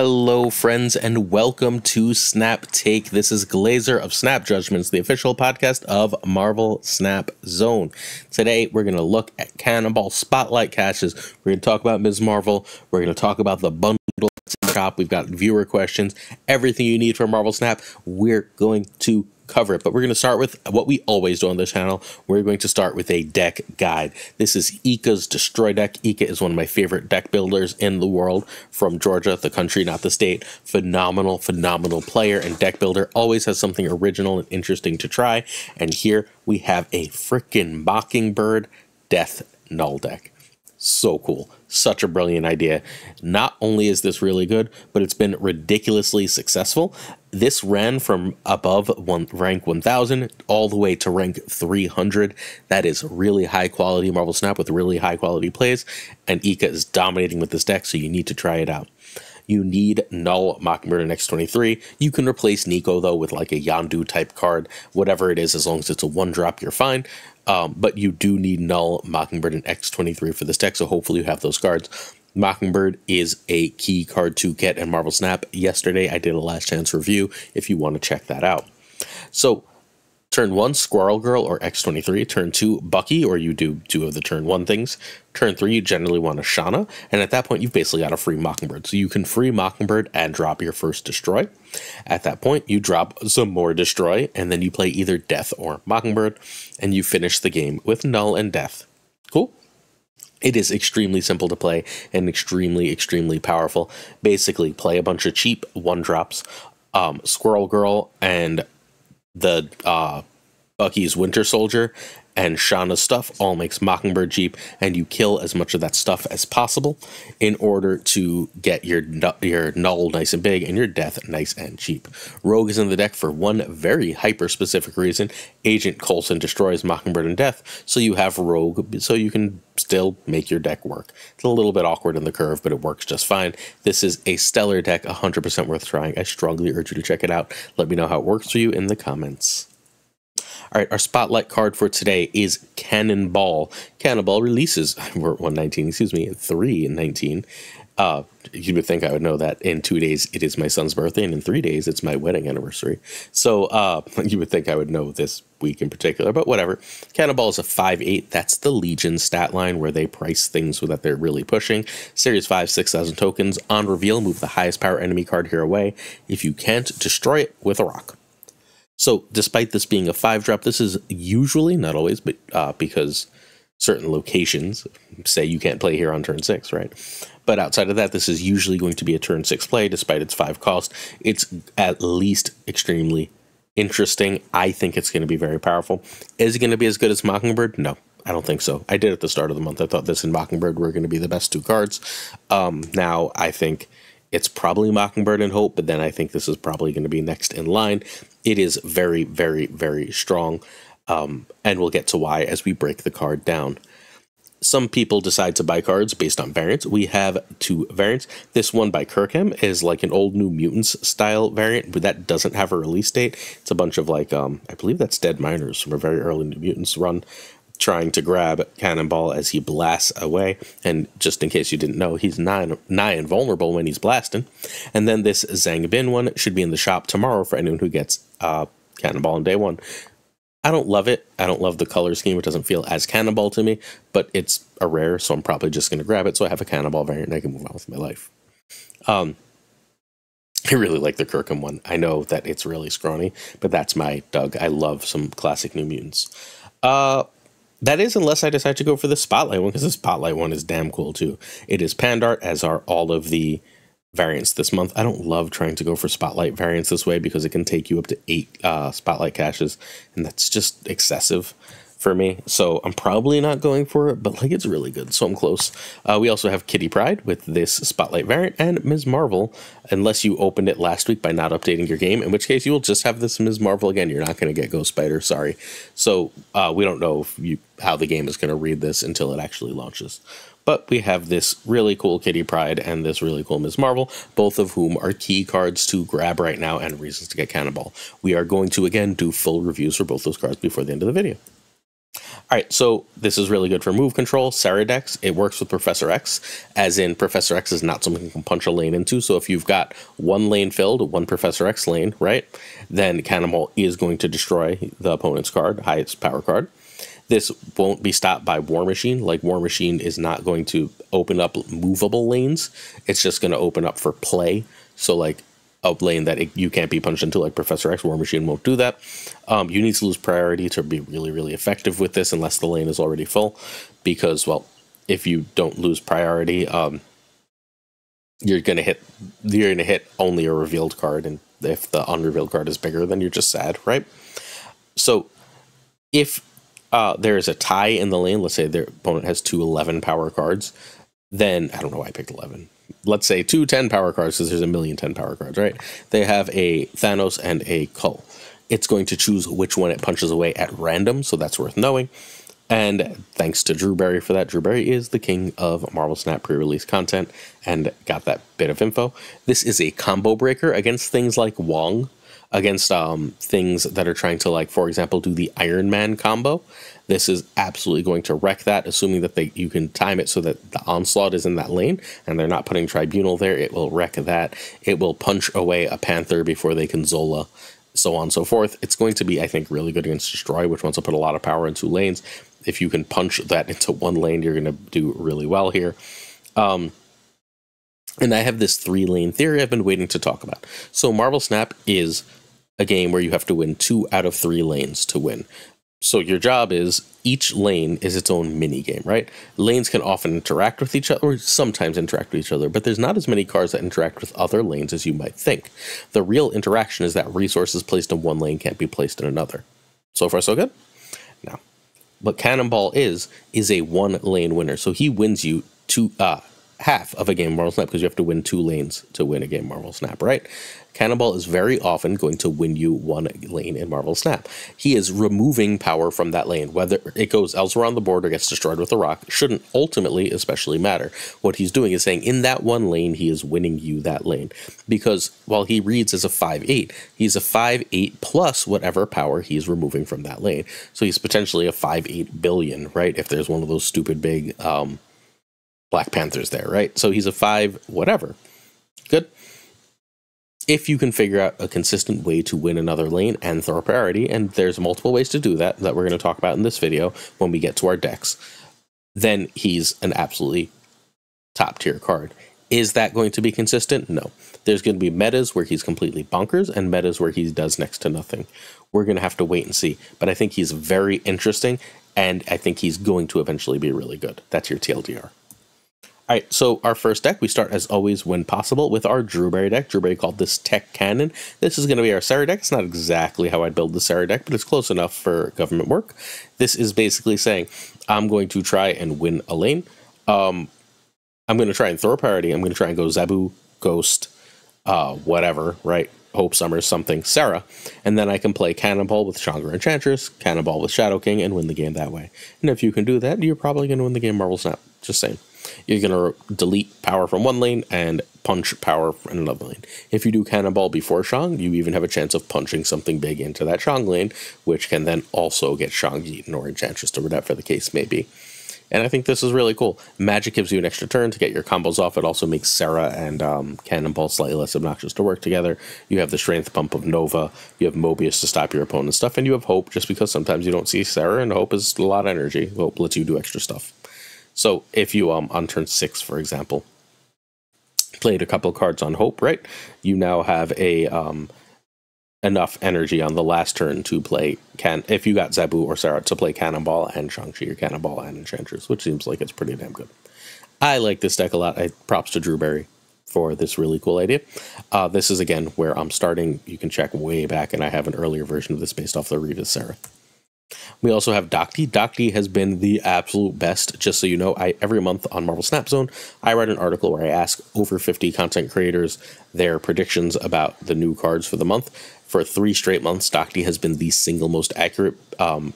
Hello friends and welcome to Snap Take. This is Glazer of Snap Judgments, the official podcast of Marvel Snap Zone. Today we're going to look at Cannonball Spotlight caches. We're going to talk about Ms. Marvel. We're going to talk about the bundle shop. We've got viewer questions, everything you need for Marvel Snap. We're going to cover it, but we're going to start with what we always do on this channel. We're going to start with a deck guide. This is Ika's Destroy deck. Ika is one of my favorite deck builders in the world, from Georgia, the country, not the state. Phenomenal player and deck builder. Always has something original and interesting to try. And here we have a freaking Mockingbird Death Null deck. So cool. Such a brilliant idea. Not only is this really good, but it's been ridiculously successful. This ran from above rank 1000 all the way to rank 300. That is really high quality Marvel Snap with really high quality plays, and Ika is dominating with this deck, so you need to try it out. You need Null, Mockingbird, and X23. You can replace Nico, though, with like a Yondu type card. Whatever it is, as long as it's a 1-drop, you're fine. But you do need Null, Mockingbird, and X23 for this deck, so hopefully you have those cards. Mockingbird is a key card to get in Marvel Snap. Yesterday, I did a last chance review if you want to check that out. So, turn 1, Squirrel Girl or X23. Turn 2, Bucky, or you do 2 of the turn 1 things. Turn 3, you generally want a Shauna, and at that point, you've basically got a free Mockingbird. So you can free Mockingbird and drop your first Destroy. At that point, you drop some more Destroy, and then you play either Death or Mockingbird, and you finish the game with Null and Death. Cool? It is extremely simple to play and extremely powerful. Basically, play a bunch of cheap 1-drops, Squirrel Girl and the Bucky's Winter Soldier and Shauna's stuff all makes Mockingbird cheap, and you kill as much of that stuff as possible in order to get your Null nice and big and your Death nice and cheap. Rogue is in the deck for one very hyper-specific reason. Agent Coulson destroys Mockingbird and Death, so you have Rogue, so you can still make your deck work. It's a little bit awkward in the curve, but it works just fine. This is a stellar deck, 100% worth trying. I strongly urge you to check it out. Let me know how it works for you in the comments. All right, our spotlight card for today is Cannonball. Cannonball releases, we're at 119, excuse me, 319. You would think I would know that. In 2 days, it is my son's birthday, and in 3 days, it's my wedding anniversary. So you would think I would know this week in particular, but whatever. Cannonball is a 5/8. That's the Legion stat line where they price things that they're really pushing. Series 5, 6,000 tokens. On reveal, move the highest power enemy card here away. If you can't, destroy it with a rock. So, despite this being a 5-drop, this is usually, not always, but because certain locations say you can't play here on turn 6, right? But outside of that, this is usually going to be a turn 6 play, despite its 5 cost. It's at least extremely interesting. I think it's going to be very powerful. Is it going to be as good as Mockingbird? No, I don't think so. I did at the start of the month. I thought this and Mockingbird were going to be the best 2 cards. Now, I think it's probably Mockingbird and Hope, but then I think this is probably going to be next in line. It is very strong, and we'll get to why as we break the card down. Some people decide to buy cards based on variants. We have 2 variants. This one by Kirkham is like an old New Mutants style variant, but that doesn't have a release date. It's a bunch of like, I believe that's Dead Miners from a very early New Mutants run, trying to grab Cannonball as he blasts away. And just in case you didn't know, he's nigh invulnerable when he's blasting. And then this Zhang Bin one should be in the shop tomorrow for anyone who gets Cannonball on day 1. I don't love it. I don't love the color scheme. It doesn't feel as Cannonball to me, but it's a rare, so I'm probably just going to grab it. So I have a Cannonball variant and I can move on with my life. I really like the Kirkham one. I know that it's really scrawny, but that's my Doug. I love some classic New Mutants. That is, unless I decide to go for the Spotlight one, because the Spotlight one is damn cool too. It is Pandart, as are all of the variants this month. I don't love trying to go for Spotlight variants this way because it can take you up to 8 Spotlight caches, and that's just excessive for me. So I'm probably not going for it, but like, it's really good, so I'm close. We also have Kitty Pryde with this Spotlight variant, and Ms. Marvel, unless you opened it last week by not updating your game, in which case you will just have this Ms. Marvel again. You're not going to get Ghost Spider, sorry. So we don't know how the game is going to read this until it actually launches. But we have this really cool Kitty Pryde and this really cool Ms. Marvel, both of whom are key cards to grab right now and reasons to get Cannonball. We are going to, again, do full reviews for both those cards before the end of the video. All right, so this is really good for move control. Sarah decks, it works with Professor X, as in Professor X is not something you can punch a lane into. So if you've got one lane filled, one Professor X lane, right, then Cannonball is going to destroy the opponent's card, highest power card. This won't be stopped by War Machine. Like, War Machine is not going to open up movable lanes. It's just going to open up for play. So, like, a lane that you can't be punched into, like Professor X, War Machine won't do that. You need to lose priority to be really, really effective with this, unless the lane is already full. Because, well, if you don't lose priority, you're gonna hit only a revealed card, and if the unrevealed card is bigger, then you're just sad, right? So, if there is a tie in the lane, let's say their opponent has two 11 power cards, then I don't know why I picked 11. Let's say 2 10 power cards, because there's a million 10 power cards, right? They have a Thanos and a Cull. It's going to choose which one it punches away at random, so that's worth knowing. And thanks to Drew Berry for that. Drew Berry is the king of Marvel Snap pre-release content and got that bit of info. This is a combo breaker against things like Wong, against things that are trying to, like, for example, do the Iron Man combo. This is absolutely going to wreck that, assuming that you can time it so that the Onslaught is in that lane and they're not putting Tribunal there. It will wreck that. It will punch away a Panther before they can Zola, so on and so forth. It's going to be, I think, really good against Destroy, which wants to put a lot of power into lanes. If you can punch that into one lane, you're going to do really well here. And I have this 3-lane theory I've been waiting to talk about. So Marvel Snap is a game where you have to win 2 out of 3 lanes to win. So your job is, each lane is its own mini game, right? Lanes can often interact with each other, or sometimes interact with each other, but there's not as many cards that interact with other lanes as you might think. The real interaction is that resources placed in one lane can't be placed in another. So far, so good? Now, what Cannonball is a 1-lane winner. So he wins you half of a game Marvel Snap, because you have to win 2 lanes to win a game Marvel Snap, right? Cannonball is very often going to win you 1 lane in Marvel Snap. He is removing power from that lane. Whether it goes elsewhere on the board or gets destroyed with a rock shouldn't ultimately especially matter. What he's doing is saying, in that 1 lane, he is winning you that lane. Because while he reads as a 5/8, he's a 5/8 plus whatever power he's removing from that lane. So he's potentially a 5/8 billion, right? If there's one of those stupid big Black Panthers there, right? So he's a 5 whatever. Good. If you can figure out a consistent way to win another lane and throw priority, and there's multiple ways to do that we're going to talk about in this video when we get to our decks, then he's an absolutely top tier card. Is that going to be consistent? No. There's going to be metas where he's completely bonkers and metas where he does next to nothing. We're going to have to wait and see. But I think he's very interesting, and I think he's going to eventually be really good. That's your TLDR. All right, so our first deck, we start as always when possible with our Drew Berry deck. Drew Berry called this Tech Cannon. This is going to be our Sarah deck. It's not exactly how I'd build the Sarah deck, but it's close enough for government work. This is basically saying, I'm going to try and win a lane. I'm going to try and throw a priority. I'm going to try and go Zabu, Ghost, whatever, right? Hope Summers, something, Sarah. And then I can play Cannonball with Chandra Enchantress, Cannonball with Shadow King, and win the game that way. And if you can do that, you're probably going to win the game Marvel Snap. Just saying. You're going to delete power from one lane and punch power in another lane. If you do Cannonball before Shang, you even have a chance of punching something big into that Shang lane, which can then also get Shang eaten or Enchantress or whatever the case may be. And I think this is really cool. Magic gives you an extra turn to get your combos off. It also makes Sarah and Cannonball slightly less obnoxious to work together. You have the strength bump of Nova. You have Mobius to stop your opponent's stuff. And you have Hope, just because sometimes you don't see Sarah, and Hope is a lot of energy. Hope lets you do extra stuff. So if you, on turn 6, for example, played a couple cards on Hope, right? You now have a enough energy on the last turn to play if you got Zabu or Sarah to play Cannonball and Shang-Chi, or Cannonball and Enchantress, which seems like it's pretty damn good. I like this deck a lot. Props to Drew Berry for this really cool idea. This is, again, where I'm starting. You can check way back, and I have an earlier version of this based off the Revis Sarah. We also have Docty. Docty has been the absolute best. Just so you know, every month on Marvel Snap Zone, I write an article where I ask over 50 content creators their predictions about the new cards for the month. For 3 straight months, Docty has been the single most accurate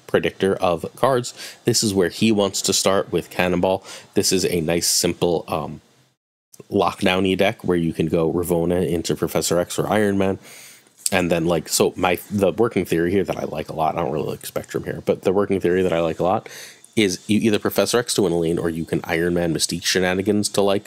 predictor of cards. This is where he wants to start with Cannonball. This is a nice, simple lockdown-y deck where you can go Ravonna into Professor X or Iron Man. And then like, so the working theory here that I like a lot, I don't really like Spectrum here, but the working theory that I like a lot is you either Professor X to win a lane, or you can Iron Man Mystique shenanigans to like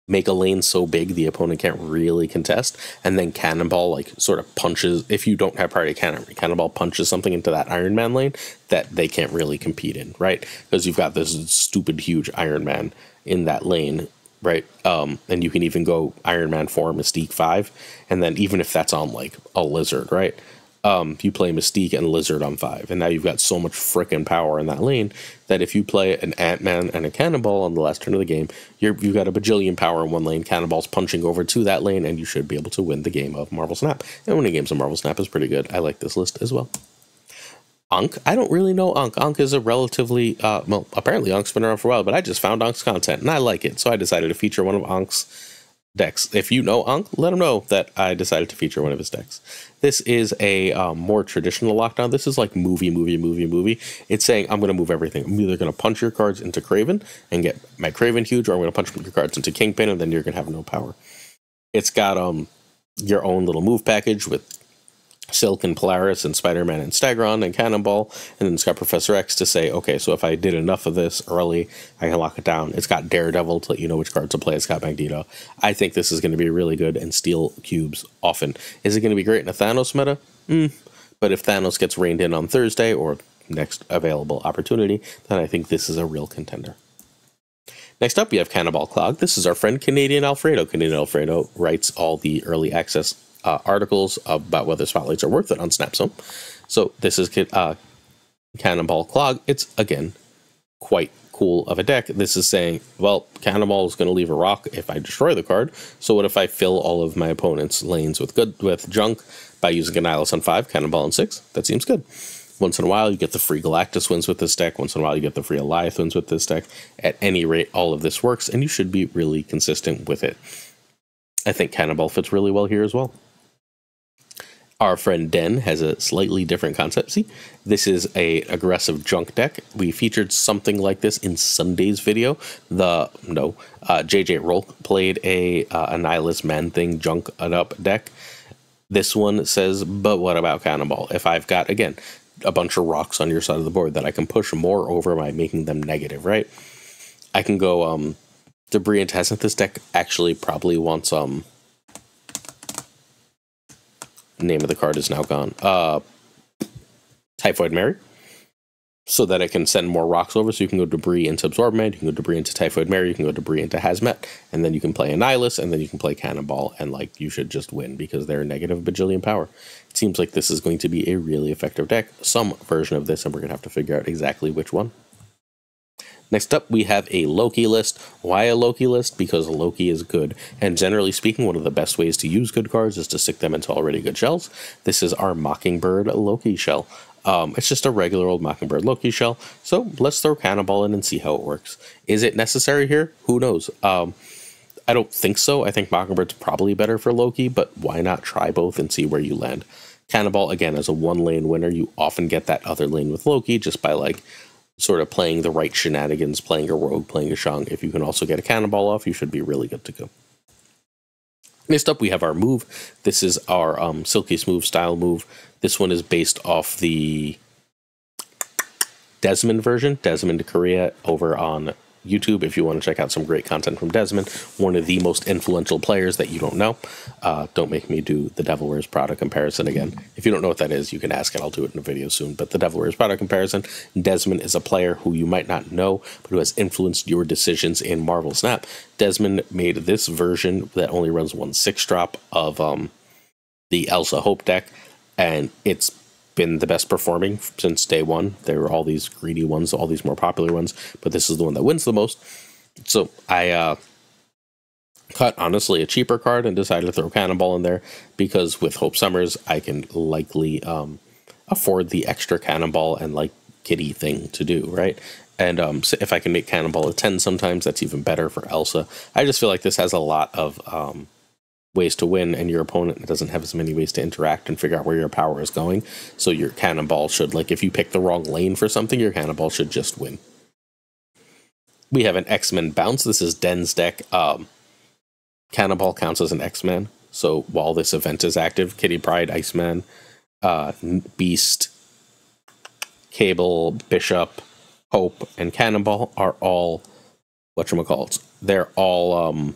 make a lane so big the opponent can't really contest, and then Cannonball like sort of punches, if you don't have priority Cannonball punches something into that Iron Man lane that they can't really compete in, right? Because you've got this stupid huge Iron Man in that lane, right? And you can even go Iron Man 4, Mystique 5, and then even if that's on like a Lizard, right? You play Mystique and Lizard on 5, and now you've got so much frickin' power in that lane that if you play an Ant-Man and a Cannonball on the last turn of the game, you've got a bajillion power in one lane, Cannonball's punching over to that lane, and you should be able to win the game of Marvel Snap. And winning games of Marvel Snap is pretty good. I like this list as well. Ankh, I don't really know Ankh. Ankh is a relatively, well, apparently Ankh's been around for a while, but I just found Ankh's content, and I like it, so I decided to feature one of Ankh's decks. If you know Ankh, let him know that I decided to feature one of his decks. This is a more traditional lockdown. This is like movie. It's saying I'm going to move everything. I'm either going to punch your cards into Kraven and get my Kraven huge, or I'm going to punch your cards into Kingpin, and then you're going to have no power. It's got your own little move package with Silk and Polaris and Spider-Man and Stegron and Cannonball, and then it's got Professor X to say, okay, so if I did enough of this early, I can lock it down. It's got Daredevil to let you know which cards to play. It's got Magneto. I think this is going to be really good and steal cubes often. Is it going to be great in a Thanos meta? But if Thanos gets reined in on Thursday or next available opportunity, then I think this is a real contender. Next up, we have Cannonball Clog. This is our friend Canadian Alfredo. Canadian Alfredo writes all the early access articles about whether spotlights are worth it on SnapZone. So this is Cannonball Clog. It's, again, quite cool of a deck. This is saying, well, Cannonball is going to leave a rock if I destroy the card. So what if I fill all of my opponent's lanes with junk by using Annihilus on 5, Cannonball on 6? That seems good. Once in a while, you get the free Galactus wins with this deck. Once in a while, you get the free Alioth wins with this deck. At any rate, all of this works, and you should be really consistent with it. I think Cannonball fits really well here as well. Our friend Den has a slightly different concept. See, this is a aggressive junk deck. We featured something like this in Sunday's video. JJ Rolk played a Annihilus Man-Thing junk up deck. This one says, but what about Cannonball? If I've got, again, a bunch of rocks on your side of the board that I can push more over by making them negative, right? I can go Debris into Hasn't. This deck actually probably wants name of the card is now gone. Typhoid Mary. So that I can send more rocks over. So you can go Debris into Absorbman, you can go Debris into Typhoid Mary, you can go Debris into Hazmat, and then you can play Annihilus, and then you can play Cannonball, and like you should just win because they're negative bajillion power. It seems like this is going to be a really effective deck. Some version of this, and we're going to have to figure out exactly which one. Next up, we have a Loki list. Why a Loki list? Because Loki is good. And generally speaking, one of the best ways to use good cards is to stick them into already good shells. This is our Mockingbird Loki shell. It's just a regular old Mockingbird Loki shell. So let's throw Cannonball in and see how it works. Is it necessary here? Who knows? I don't think so. I think Mockingbird's probably better for Loki, but why not try both and see where you land? Cannonball, again, as a one-lane winner, you often get that other lane with Loki just by like sort of playing the right shenanigans, playing a rogue, playing a Shang. If you can also get a Cannonball off, you should be really good to go. Next up, we have our move. This is our Silky Smooth style move. This one is based off the Desmond version, Desmond Korea, over on YouTube if you want to check out some great content from Desmond, one of the most influential players that you don't know. Don't make me do the Devil Wears Prada comparison again. If you don't know what that is, you can ask it. I'll do it in a video soon. But the Devil Wears Prada comparison, Desmond is a player who you might not know, but who has influenced your decisions in Marvel Snap. Desmond made this version that only runs 1 6-drop of the Elsa Hope deck, and it's been the best performing since day one. There were all these greedy ones, all these more popular ones, but this is the one that wins the most. So I cut, honestly, a cheaper card and decided to throw Cannonball in there because with Hope Summers, I can likely afford the extra Cannonball and like kitty thing to do, right? And so if I can make Cannonball a 10 sometimes, that's even better for Elsa. I just feel like this has a lot of ways to win, and your opponent doesn't have as many ways to interact and figure out where your power is going. So your Cannonball should, like, if you pick the wrong lane for something, your Cannonball should just win. We have an X-Men bounce. This is Den's deck. Cannonball counts as an X-Men, So while this event is active, Kitty, Pryde, Iceman, Beast, Cable, Bishop, Hope, and Cannonball are all whatchamacallits. They're all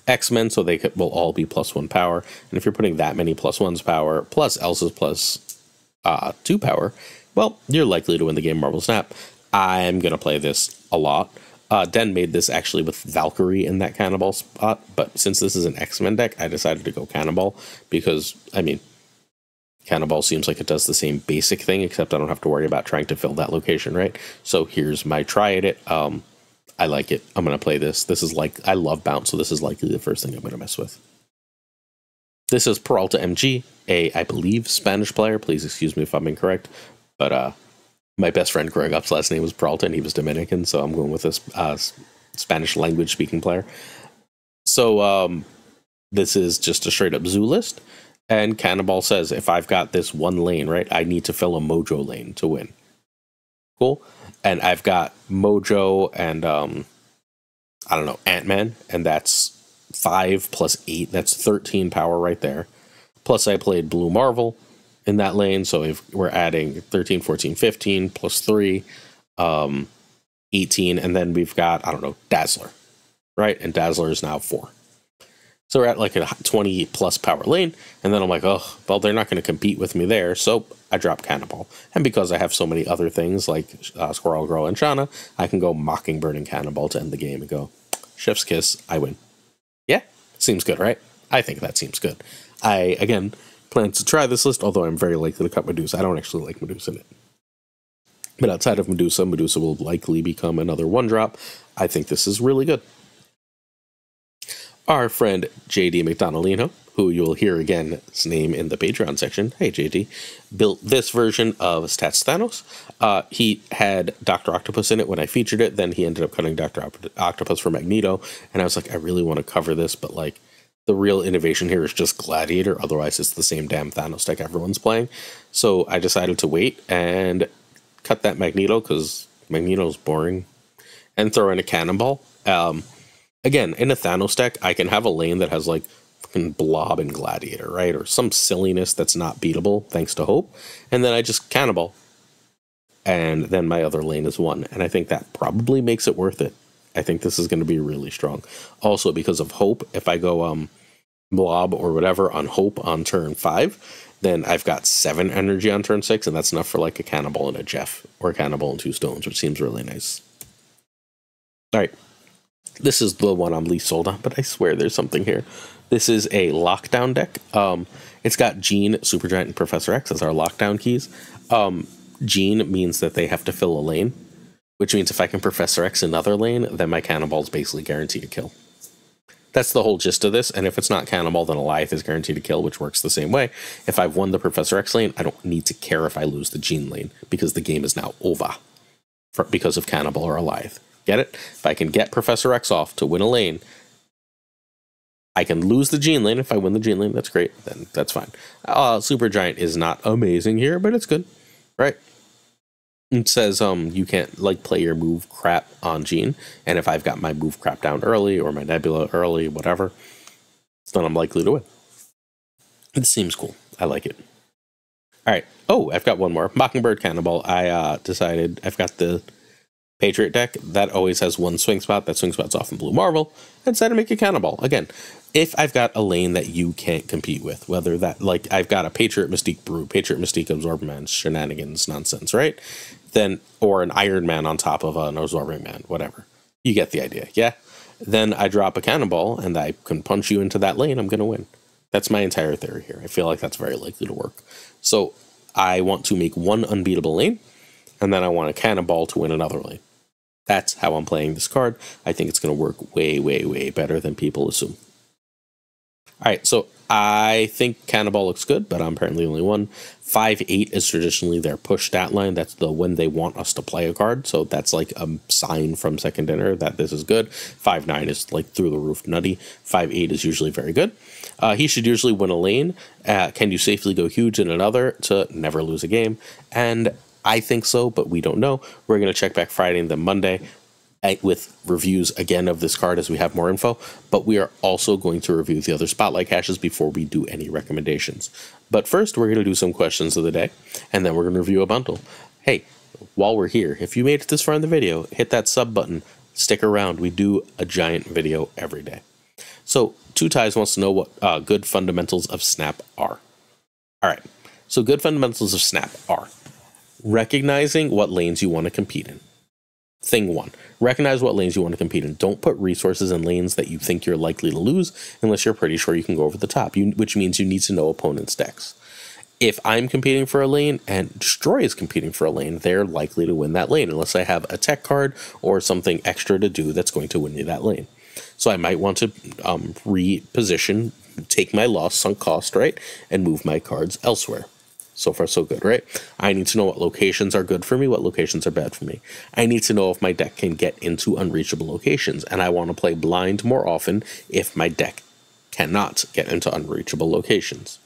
X-Men, so they will all be +1 power. And if you're putting that many +1's power, plus Elsa's +2 power, well, you're likely to win the game Marvel Snap. I'm going to play this a lot. Den made this actually with Valkyrie in that Cannonball spot, but since this is an X-Men deck, I decided to go Cannonball because, I mean, Cannonball seems like it does the same basic thing, except I don't have to worry about trying to fill that location, right? So here's my try at it. I like it. I'm going to play this. This is like, I love Bounce, so this is likely the first thing I'm going to mess with. This is Peralta MG, I believe, Spanish player. Please excuse me if I'm incorrect, but my best friend growing up's last name was Peralta, and he was Dominican, so I'm going with this Spanish language speaking player. So this is just a straight up zoo list, and Cannonball says if I've got this one lane, right, I need to fill a Mojo lane to win. Cool. And I've got Mojo and I don't know, Ant-Man, and that's 5 + 8. That's 13 power right there. Plus I played Blue Marvel in that lane, so if we're adding 13, 14, 15 plus 3, 18, and then we've got, I don't know, Dazzler, right? And Dazzler is now 4. So we're at like a 20+ power lane, and then I'm like, oh, well, they're not going to compete with me there, so I drop Cannonball. And because I have so many other things like Squirrel Girl and Shauna, I can go Mockingbird and Cannonball to end the game and go, chef's kiss, I win. Yeah, seems good, right? I think that seems good. I, again, plan to try this list, although I'm very likely to cut Medusa. I don't actually like Medusa in it. But outside of Medusa, Medusa will likely become another 1-drop. I think this is really good. Our friend JD McDonaldino, who you'll hear again his name in the Patreon section, hey JD, built this version of Stats Thanos. He had Dr. Octopus in it when I featured it, then he ended up cutting Dr. Octopus for Magneto, and I was like, I really want to cover this, but like, the real innovation here is just Gladiator, otherwise it's the same damn Thanos deck everyone's playing. So I decided to wait and cut that Magneto, because Magneto's boring, and throw in a Cannonball. Again, in a Thanos deck, I can have a lane that has like fucking Blob and Gladiator, right? Or some silliness that's not beatable, thanks to Hope. And then I just Cannonball. And then my other lane is 1. And I think that probably makes it worth it. I think this is going to be really strong. Also, because of Hope, if I go Blob or whatever on Hope on turn 5, then I've got 7 energy on turn 6, and that's enough for like a Cannonball and a Jeff, or a Cannonball and 2 stones, which seems really nice. All right. This is the one I'm least sold on, but I swear there's something here. This is a lockdown deck. It's got Jean, Supergiant, and Professor X as our lockdown keys. Jean means that they have to fill a lane, which means if I can Professor X another lane, then my Cannonball's basically guaranteed to kill. That's the whole gist of this, and if it's not Cannonball, then Goliath is guaranteed to kill, which works the same way. If I've won the Professor X lane, I don't need to care if I lose the Jean lane, because the game is now over because of Cannonball or Goliath. Get it? If I can get Professor X off to win a lane, I can lose the Jean lane. If I win the Jean lane, that's great. Then that's fine. Supergiant is not amazing here, but it's good, right? It says you can't like play your move crap on Jean, and if I've got my move crap down early or my Nebula early, whatever, then I'm likely to win. It seems cool. I like it. All right. Oh, I've got one more. Mockingbird Cannonball. I decided I've got the Patriot deck that always has 1 swing spot. That swing spot's off in Blue Marvel. I decided to make a Cannonball. Again, if I've got a lane that you can't compete with, whether that, like, I've got a Patriot Mystique Brew, Patriot Mystique Absorbing Man, shenanigans, nonsense, right? Then, or an Iron Man on top of an Absorbing Man, whatever. You get the idea, yeah? Then I drop a Cannonball and I can punch you into that lane. I'm going to win. That's my entire theory here. I feel like that's very likely to work. So I want to make 1 unbeatable lane, and then I want a Cannonball to win another lane. That's how I'm playing this card. I think it's going to work way, way, way better than people assume. All right, so I think Cannonball looks good, but I'm apparently only 1. 5-8 is traditionally their push stat line. That's the when they want us to play a card. So that's like a sign from Second Dinner that this is good. 5-9 is like through the roof nutty. 5-8 is usually very good. He should usually win a lane. Can you safely go huge in another to never lose a game? And I think so, but we don't know. We're going to check back Friday and then Monday. with reviews again of this card as we have more info, but we are also going to review the other spotlight caches before we do any recommendations. But first, we're going to do some questions of the day, and then we're going to review a bundle. Hey, while we're here, if you made it this far in the video, hit that sub button, stick around. We do a giant video every day. So, Two Ties wants to know what good fundamentals of Snap are. All right, so good fundamentals of Snap are recognizing what lanes you want to compete in. Thing one, recognize what lanes you want to compete in. Don't put resources in lanes that you think you're likely to lose unless you're pretty sure you can go over the top, which means you need to know opponents' decks. If I'm competing for a lane and Destroy is competing for a lane, they're likely to win that lane unless I have a tech card or something extra to do that's going to win me that lane. So I might want to reposition, take my loss, sunk cost, right, and move my cards elsewhere. So far, so good, right? I need to know what locations are good for me, what locations are bad for me. I need to know if my deck can get into unreachable locations, and I want to play blind more often if my deck cannot get into unreachable locations.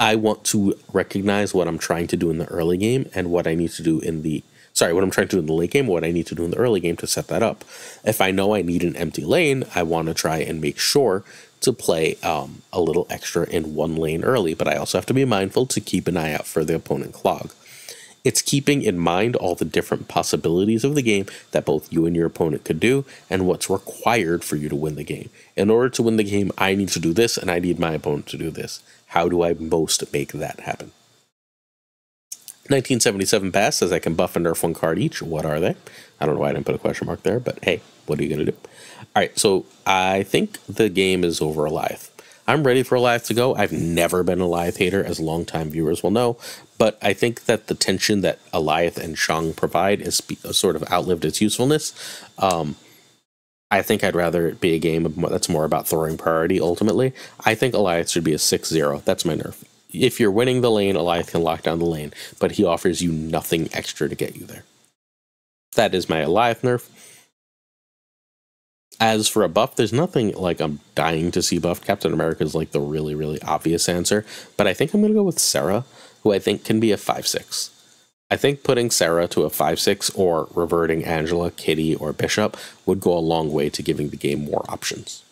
I want to recognize what I'm trying to do in the early game and what I need to do in the... what I'm trying to do in the late game, what I need to do in the early game to set that up. If I know I need an empty lane, I want to try and make sure to play a little extra in one lane early, but I also have to be mindful to keep an eye out for the opponent clog. It's keeping in mind all the different possibilities of the game that both you and your opponent could do and what's required for you to win the game. In order to win the game, I need to do this and I need my opponent to do this. How do I most make that happen? 1977 Bass says I can buff and nerf one card each. What are they? I don't know why I didn't put a question mark there, but hey, what are you going to do? All right, so I think the game is over Alioth. I'm ready for Alioth to go. I've never been a Alioth hater, as longtime viewers will know, but I think that the tension that Alioth and Shang provide is sort of outlived its usefulness. I think I'd rather it be a game that's more about throwing priority, ultimately. I think Alioth should be a 6-0. That's my nerf. If you're winning the lane, Alioth can lock down the lane, but he offers you nothing extra to get you there. That is my Alioth nerf. As for a buff, there's nothing like I'm dying to see buffed. Captain America is like the really, really obvious answer, but I think I'm going to go with Sarah, who I think can be a 5-6. I think putting Sarah to a 5-6 or reverting Angela, Kitty, or Bishop would go a long way to giving the game more options.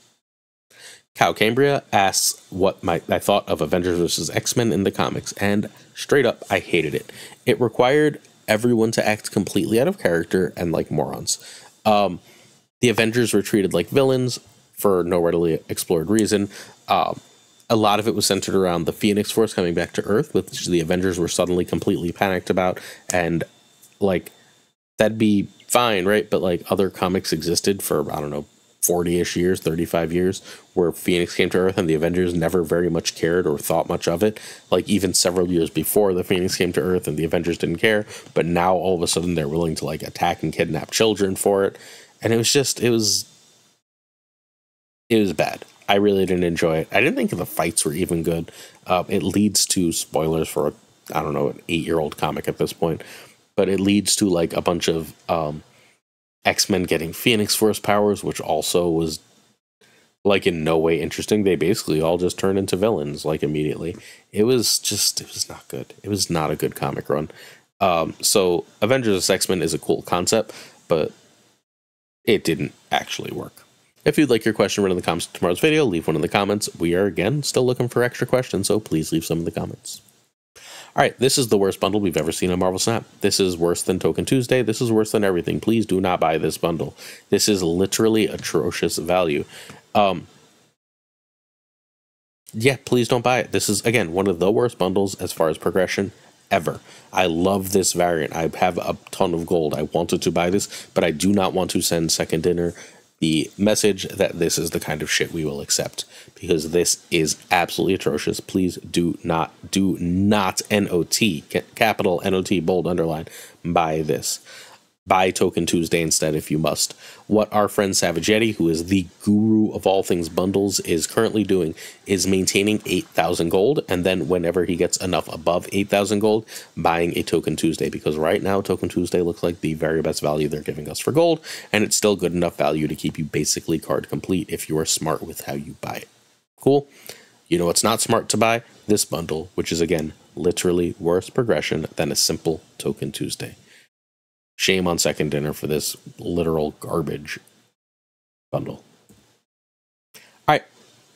Cow Cambria asks what I thought of Avengers vs. X-Men in the comics, and straight up, I hated it. It required everyone to act completely out of character and like morons. The Avengers were treated like villains for no readily explored reason. A lot of it was centered around the Phoenix Force coming back to Earth, which the Avengers were suddenly completely panicked about, and like that'd be fine, right? But like other comics existed for, I don't know, 40-ish years, 35 years, where Phoenix came to Earth and the Avengers never very much cared or thought much of it. Like even several years before the Phoenix came to Earth and the Avengers didn't care, but now all of a sudden they're willing to like attack and kidnap children for it. And it was bad. I really didn't enjoy it. I didn't think the fights were even good. It leads to spoilers for, an 8-year-old comic at this point, but it leads to like a bunch of X-Men getting Phoenix Force powers, which also was like in no way interesting. They basically all just turned into villains like immediately. It was not good. It was not a good comic run. So Avengers X-Men is a cool concept, but it didn't actually work. If you'd like your question read in the comments of tomorrow's video, leave one in the comments. We are, again, still looking for extra questions, so please leave some in the comments. All right, this is the worst bundle we've ever seen on Marvel Snap. This is worse than Token Tuesday. This is worse than everything. Please do not buy this bundle. This is literally atrocious value. Yeah, please don't buy it. This is, again, one of the worst bundles as far as progression ever. I love this variant. I have a ton of gold. I wanted to buy this, but I do not want to send Second Dinner the message that this is the kind of shit we will accept, because this is absolutely atrocious. Please do not N-O-T, capital N-O-T, bold underline, buy this. Buy Token Tuesday instead if you must. What our friend Savage Yeti, who is the guru of all things bundles, is currently doing is maintaining 8,000 gold, and then whenever he gets enough above 8,000 gold, buying a Token Tuesday, because right now Token Tuesday looks like the very best value they're giving us for gold, and it's still good enough value to keep you basically card complete if you are smart with how you buy it. Cool? You know what's not smart to buy? This bundle, which is, again, literally worse progression than a simple Token Tuesday. Shame on Second Dinner for this literal garbage bundle. All right,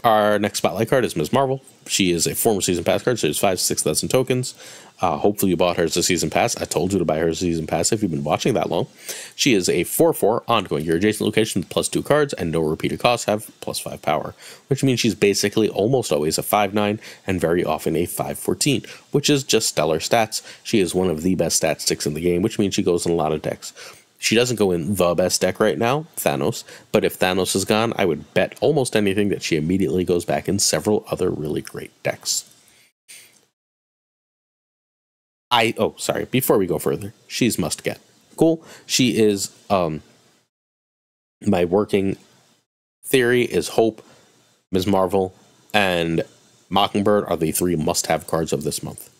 our next spotlight card is Ms. Marvel. She is a former season pass card, so there's 6,000 tokens. Hopefully you bought her as a season pass. I told you to buy her as a season pass if you've been watching that long. She is a 4/4 ongoing. Your adjacent location with +2 cards and no repeated costs have +5 power, which means she's basically almost always a 5/9 and very often a 5/14, which is just stellar stats. She is one of the best stat sticks in the game, which means she goes in a lot of decks. She doesn't go in the best deck right now, Thanos, but if Thanos is gone, I would bet almost anything that she immediately goes back in several other really great decks. Before we go further, she's must get. Cool. She is, my working theory is Hope, Ms. Marvel, and Mockingbird are the 3 must-have cards of this month.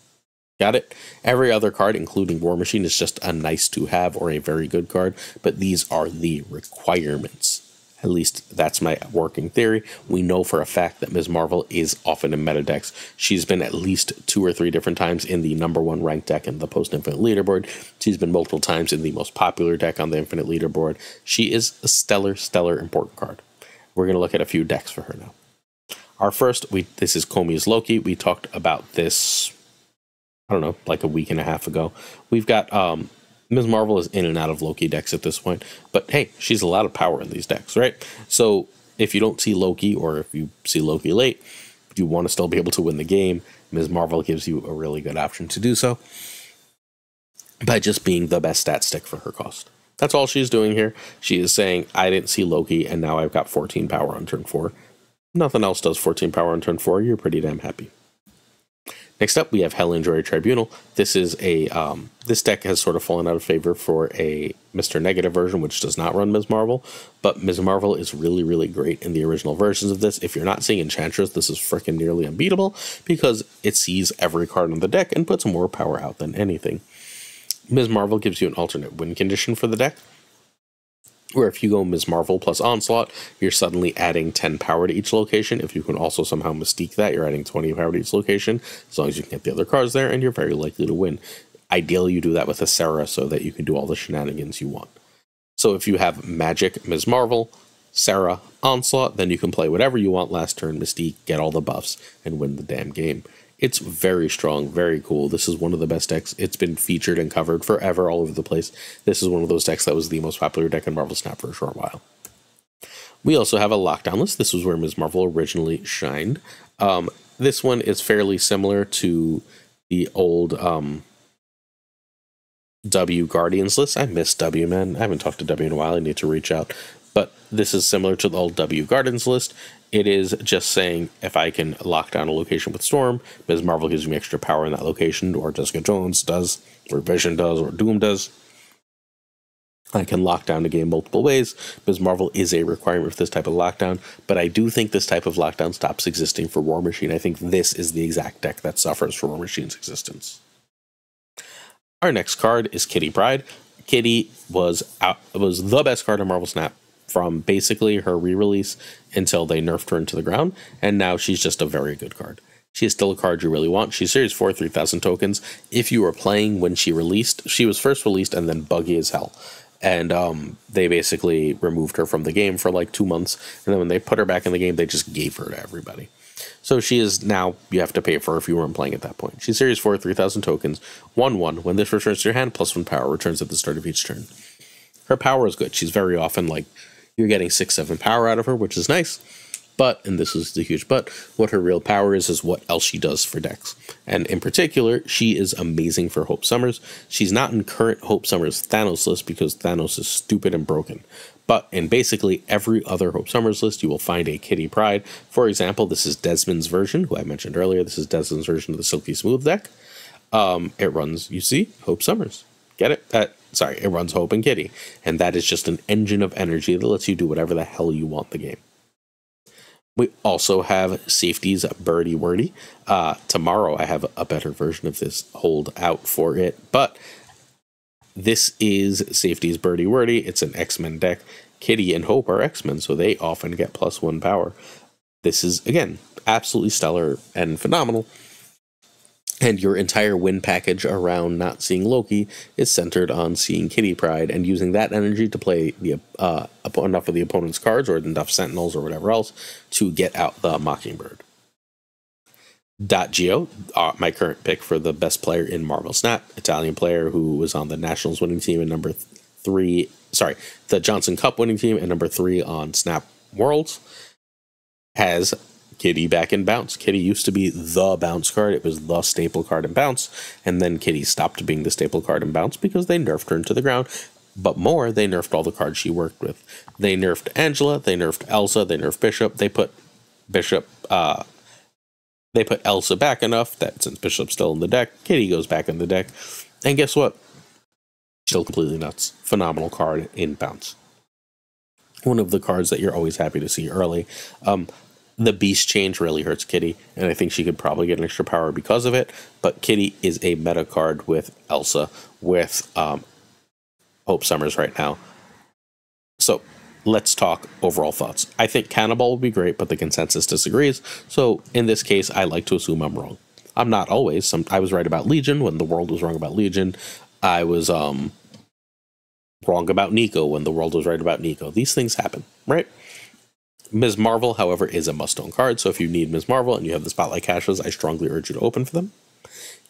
Got it? Every other card, including War Machine, is just a nice to have or a very good card, but these are the requirements. At least that's my working theory. We know for a fact that Ms. Marvel is often in meta decks. She's been at least 2 or 3 different times in the #1 ranked deck in the post-Infinite leaderboard. She's been multiple times in the most popular deck on the Infinite leaderboard. She is a stellar important card. We're going to look at a few decks for her now. Our first, this is Komi's Loki. We talked about this, I don't know, like a week and a half ago. We've got Ms. Marvel is in and out of Loki decks at this point, but hey, she's a lot of power in these decks, right? So if you don't see Loki, or if you see Loki late, if you want to still be able to win the game, Ms. Marvel gives you a really good option to do so by just being the best stat stick for her cost. That's all she's doing here. She is saying, I didn't see Loki, and now I've got 14 power on turn 4. Nothing else does 14 power on turn 4. You're pretty damn happy. Next up, we have Hell Enjoy Tribunal. This is a this deck has sort of fallen out of favor for a Mr. Negative version, which does not run Ms. Marvel, but Ms. Marvel is really great in the original versions of this. If you're not seeing Enchantress, this is freaking nearly unbeatable because it sees every card on the deck and puts more power out than anything. Ms. Marvel gives you an alternate win condition for the deck, where if you go Ms. Marvel plus Onslaught, you're suddenly adding 10 power to each location. If you can also somehow Mystique that, you're adding 20 power to each location, as long as you can get the other cards there, and you're very likely to win. Ideally, you do that with a Sarah so that you can do all the shenanigans you want. So if you have Magic, Ms. Marvel, Sarah, Onslaught, then you can play whatever you want last turn, Mystique, get all the buffs, and win the damn game. It's very strong, very cool. This is one of the best decks. It's been featured and covered forever all over the place. This is one of those decks that was the most popular deck in Marvel Snap for a short while. We also have a lockdown list. This was where Ms. Marvel originally shined. This one is fairly similar to the old W Guardians list. I miss W, man. I haven't talked to W in a while. I need to reach out. But this is similar to the old W Guardians list. It is just saying, if I can lock down a location with Storm, Ms. Marvel gives me extra power in that location, or Jessica Jones does, or Vision does, or Doom does. I can lock down the game multiple ways. Ms. Marvel is a requirement for this type of lockdown, but I do think this type of lockdown stops existing for War Machine. I think this is the exact deck that suffers for War Machine's existence. Our next card is Kitty Pryde. Kitty was the best card in Marvel Snap from basically her re-release until they nerfed her into the ground, and now she's just a very good card. She is still a card you really want. She's Series 4, 3,000 tokens. If you were playing when she released, she was first released and then buggy as hell. And they basically removed her from the game for like 2 months, and then when they put her back in the game, they just gave her to everybody. So she is now, you have to pay for her if you weren't playing at that point. She's Series 4, 3,000 tokens, 1/1. When this returns to your hand, +1 power returns at the start of each turn. Her power is good. She's very often like, you're getting 6-7 power out of her, which is nice. But, and this is the huge but, what her real power is what else she does for decks. And in particular, she is amazing for Hope Summers. She's not in current Hope Summers Thanos list because Thanos is stupid and broken. But in basically every other Hope Summers list, you will find a Kitty Pryde. For example, this is Desmond's version, who I mentioned earlier. This is Desmond's version of the Silky Smooth deck. It runs, you see, Hope Summers. Get it? Sorry, it runs Hope and Kitty. And that is just an engine of energy that lets you do whatever the hell you want the game. We also have Safety's Birdie Wordy. Tomorrow I have a better version of this. Hold out for it. But this is Safety's Birdie Wordy. It's an X-Men deck. Kitty and Hope are X-Men, so they often get +1 power. This is, again, absolutely stellar and phenomenal. And your entire win package around not seeing Loki is centered on seeing Kitty Pryde and using that energy to play the enough of the opponent's cards or enough Sentinels or whatever else to get out the Mockingbird. Geo, my current pick for the best player in Marvel Snap, Italian player who was on the Nationals winning team and the Johnson Cup winning team and number 3 on Snap Worlds, has Kitty back in Bounce. Kitty used to be the bounce card. It was the staple card in Bounce. And then Kitty stopped being the staple card in Bounce because they nerfed her into the ground. But more, they nerfed all the cards she worked with. They nerfed Angela. They nerfed Elsa. They nerfed Bishop. They put Elsa back enough that since Bishop's still in the deck, Kitty goes back in the deck. And guess what? Still completely nuts. Phenomenal card in Bounce. One of the cards that you're always happy to see early. The Beast change really hurts Kitty, and I think she could probably get an extra power because of it, but Kitty is a meta card with Elsa, with Hope Summers right now. So let's talk overall thoughts. I think Cannonball would be great, but the consensus disagrees, so in this case, I like to assume I'm wrong. I'm not always. I was right about Legion when the world was wrong about Legion. I was wrong about Nico when the world was right about Nico. These things happen, right? Ms. Marvel, however, is a must-own card, so if you need Ms. Marvel and you have the Spotlight caches, I strongly urge you to open for them.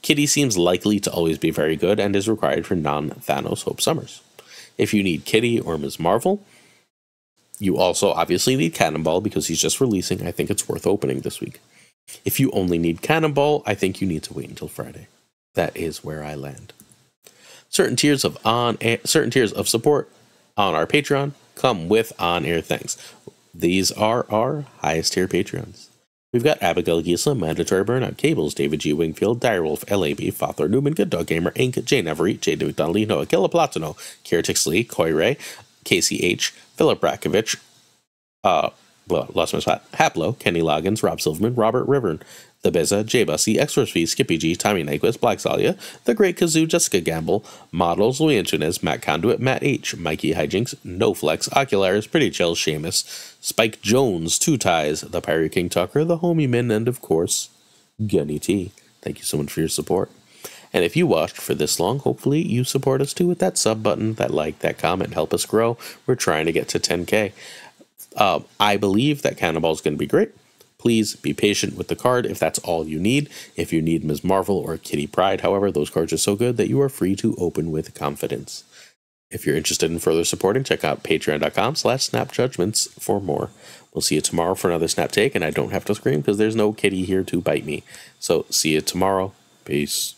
Kitty seems likely to always be very good and is required for non-Thanos Hope Summers. If you need Kitty or Ms. Marvel, you also obviously need Cannonball because he's just releasing. I think it's worth opening this week. If you only need Cannonball, I think you need to wait until Friday. That is where I land. Certain tiers of support on our Patreon come with on-air things. These are our highest tier Patreons. We've got Abigail Giesla, Mandatory Burnout, Cables, David G. Wingfield, Direwolf, LAB, Fothler Newman, Good Dog Gamer, Inc., Jane Everett, J. Duke Donnelly, Noah Killa Platino, Kiritix Lee, Coy Ray, Casey H., Philip Rakovich, lost my spot, Haplo, Kenny Loggins, Rob Silverman, Robert Rivern, The Bizza, J. Bussy, Extras V, Skippy G, Tommy Nyquist, Black Zalia, The Great Kazoo, Jessica Gamble, Models, Louis Antunes, Matt Conduit, Matt H, Mikey Hijinks, No Flex, Ocularis, Pretty Chill, Seamus, Spike Jones, Two Ties, The Pirate King Tucker, The Homie Min, and of course, Gunny T. Thank you so much for your support. And if you watched for this long, hopefully you support us too with that sub button, that like, that comment, help us grow. We're trying to get to 10K. I believe that Cannonball is going to be great. Please be patient with the card if that's all you need. If you need Ms. Marvel or Kitty Pryde, however, those cards are so good that you are free to open with confidence. If you're interested in further supporting, check out patreon.com/snapjudgments for more. We'll see you tomorrow for another Snap Take, and I don't have to scream because there's no kitty here to bite me. So see you tomorrow. Peace.